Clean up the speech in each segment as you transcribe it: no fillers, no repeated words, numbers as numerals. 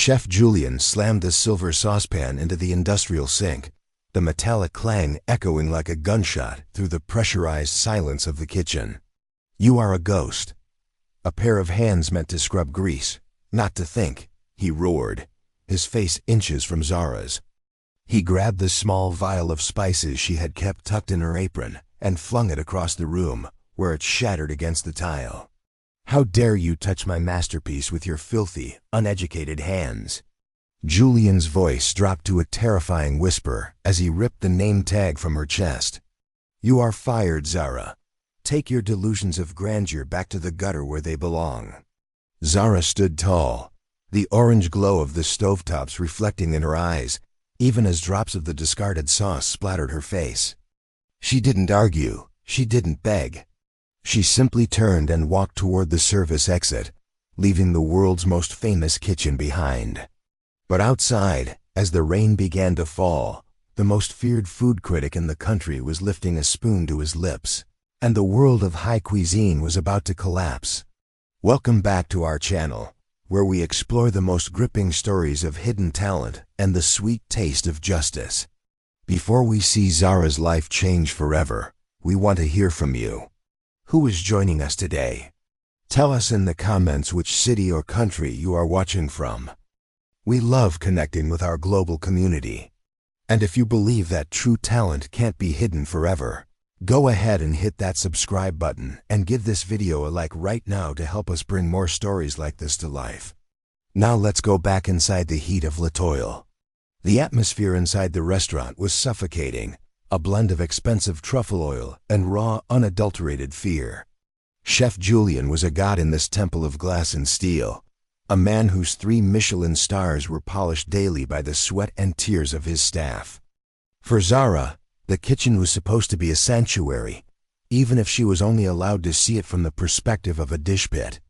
Chef Julian slammed the silver saucepan into the industrial sink, the metallic clang echoing like a gunshot through the pressurized silence of the kitchen. "You are a ghost." A pair of hands meant to scrub grease, not to think, he roared, his face inches from Zara's. He grabbed the small vial of spices she had kept tucked in her apron and flung it across the room, where it shattered against the tile. "How dare you touch my masterpiece with your filthy, uneducated hands?" Julian's voice dropped to a terrifying whisper as he ripped the name tag from her chest. "You are fired, Zara. Take your delusions of grandeur back to the gutter where they belong." Zara stood tall, the orange glow of the stovetops reflecting in her eyes, even as drops of the discarded sauce splattered her face. She didn't argue, she didn't beg. She simply turned and walked toward the service exit, leaving the world's most famous kitchen behind. But outside, as the rain began to fall, the most feared food critic in the country was lifting a spoon to his lips, and the world of high cuisine was about to collapse. Welcome back to our channel, where we explore the most gripping stories of hidden talent and the sweet taste of justice. Before we see Zara's life change forever, we want to hear from you. Who is joining us today? Tell us in the comments which city or country you are watching from. We love connecting with our global community. And if you believe that true talent can't be hidden forever, go ahead and hit that subscribe button and give this video a like right now to help us bring more stories like this to life. Now let's go back inside the heat of Latoil. The atmosphere inside the restaurant was suffocating, a blend of expensive truffle oil and raw, unadulterated fear. Chef Julian was a god in this temple of glass and steel, a man whose 3 Michelin stars were polished daily by the sweat and tears of his staff. For Zara, the kitchen was supposed to be a sanctuary, even if she was only allowed to see it from the perspective of a dish pit.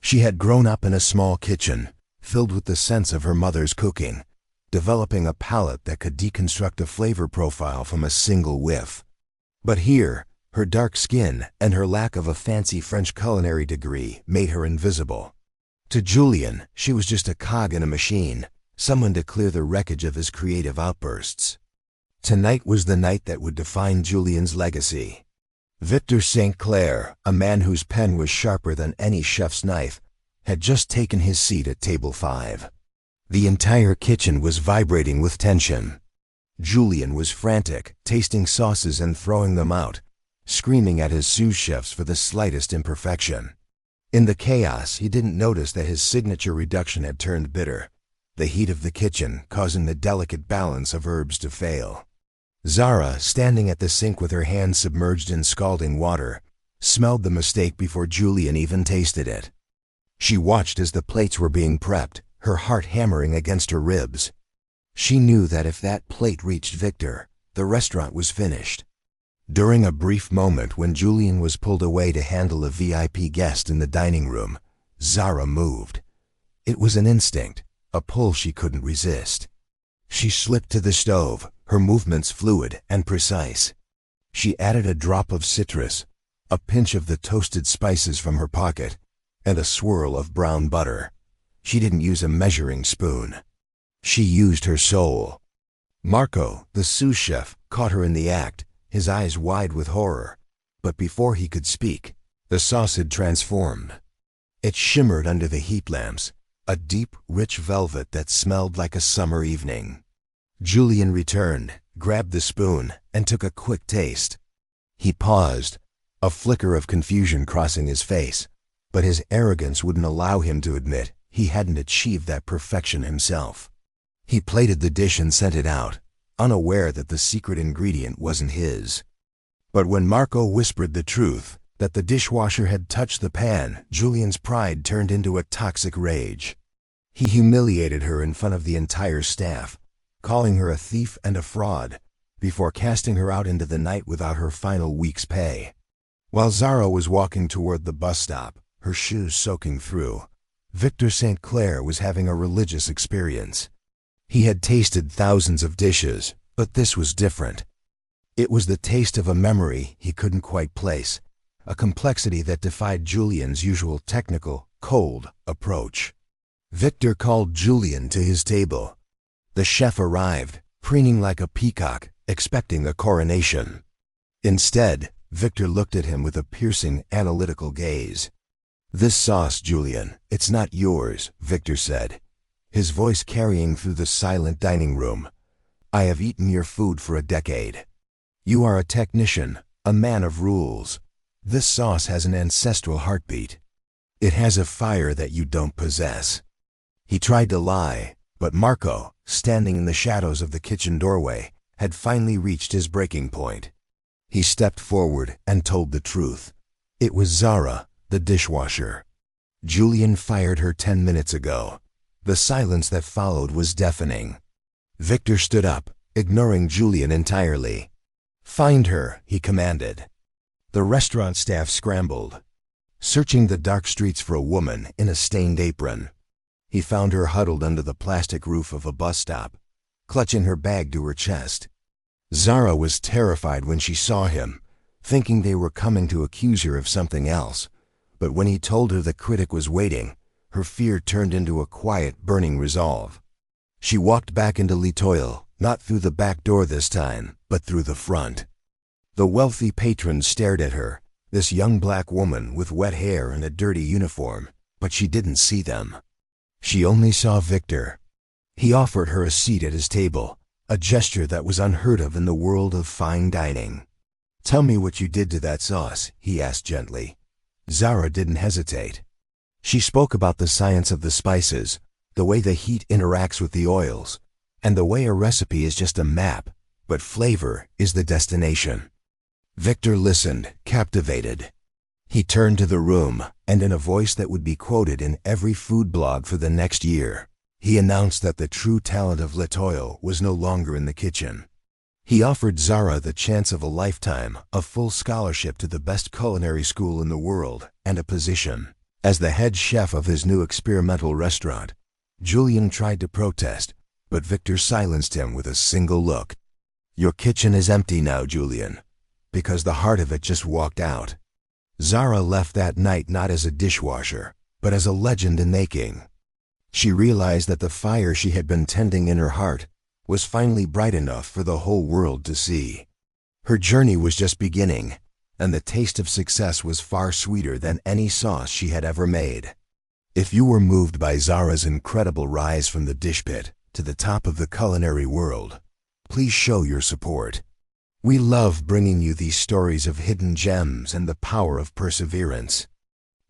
She had grown up in a small kitchen, filled with the sense of her mother's cooking, developing a palate that could deconstruct a flavor profile from a single whiff. But here, her dark skin and her lack of a fancy French culinary degree made her invisible. To Julian, she was just a cog in a machine, someone to clear the wreckage of his creative outbursts. Tonight was the night that would define Julian's legacy. Victor St. Clair, a man whose pen was sharper than any chef's knife, had just taken his seat at table 5. The entire kitchen was vibrating with tension. Julian was frantic, tasting sauces and throwing them out, screaming at his sous chefs for the slightest imperfection. In the chaos, he didn't notice that his signature reduction had turned bitter, the heat of the kitchen causing the delicate balance of herbs to fail. Zara, standing at the sink with her hands submerged in scalding water, smelled the mistake before Julian even tasted it. She watched as the plates were being prepped, her heart hammering against her ribs. She knew that if that plate reached Victor, the restaurant was finished. During a brief moment when Julian was pulled away to handle a VIP guest in the dining room, Zara moved. It was an instinct, a pull she couldn't resist. She slipped to the stove, her movements fluid and precise. She added a drop of citrus, a pinch of the toasted spices from her pocket, and a swirl of brown butter. She didn't use a measuring spoon. She used her soul. Marco, the sous chef, caught her in the act, his eyes wide with horror. But before he could speak, the sauce had transformed. It shimmered under the heat lamps, a deep, rich velvet that smelled like a summer evening. Julian returned, grabbed the spoon, and took a quick taste. He paused, a flicker of confusion crossing his face, but his arrogance wouldn't allow him to admit he hadn't achieved that perfection himself. He plated the dish and sent it out, unaware that the secret ingredient wasn't his. But when Marco whispered the truth, that the dishwasher had touched the pan, Julian's pride turned into a toxic rage. He humiliated her in front of the entire staff, calling her a thief and a fraud, before casting her out into the night without her final week's pay. While Zara was walking toward the bus stop, her shoes soaking through, Victor St. Clair was having a religious experience. He had tasted thousands of dishes, but this was different. It was the taste of a memory he couldn't quite place, a complexity that defied Julian's usual technical, cold approach. Victor called Julian to his table. The chef arrived, preening like a peacock, expecting a coronation. Instead, Victor looked at him with a piercing, analytical gaze. "This sauce, Julian, it's not yours," Victor said, his voice carrying through the silent dining room. "I have eaten your food for a decade. You are a technician, a man of rules. This sauce has an ancestral heartbeat. It has a fire that you don't possess." He tried to lie, but Marco, standing in the shadows of the kitchen doorway, had finally reached his breaking point. He stepped forward and told the truth. It was Zara, the dishwasher. Julian fired her 10 minutes ago. The silence that followed was deafening. Victor stood up, ignoring Julian entirely. "Find her," he commanded. The restaurant staff scrambled, searching the dark streets for a woman in a stained apron. He found her huddled under the plastic roof of a bus stop, clutching her bag to her chest. Zara was terrified when she saw him, thinking they were coming to accuse her of something else. But when he told her the critic was waiting, her fear turned into a quiet, burning resolve. She walked back into Litoil, not through the back door this time, but through the front. The wealthy patrons stared at her, this young black woman with wet hair and a dirty uniform, but she didn't see them. She only saw Victor. He offered her a seat at his table, a gesture that was unheard of in the world of fine dining. "Tell me what you did to that sauce," he asked gently. Zara didn't hesitate. She spoke about the science of the spices, the way the heat interacts with the oils, and the way a recipe is just a map, but flavor is the destination. Victor listened, captivated. He turned to the room, and in a voice that would be quoted in every food blog for the next year, he announced that the true talent of Litoil was no longer in the kitchen. He offered Zara the chance of a lifetime, a full scholarship to the best culinary school in the world, and a position as the head chef of his new experimental restaurant. Julian tried to protest, but Victor silenced him with a single look. "Your kitchen is empty now, Julian, because the heart of it just walked out." Zara left that night not as a dishwasher, but as a legend in making. She realized that the fire she had been tending in her heart was finally bright enough for the whole world to see. Her journey was just beginning, and the taste of success was far sweeter than any sauce she had ever made. If you were moved by Zara's incredible rise from the dish pit to the top of the culinary world, please show your support. We love bringing you these stories of hidden gems and the power of perseverance.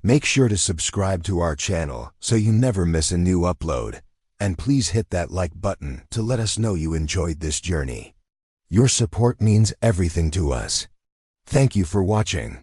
Make sure to subscribe to our channel so you never miss a new upload, and please hit that like button to let us know you enjoyed this journey. Your support means everything to us. Thank you for watching.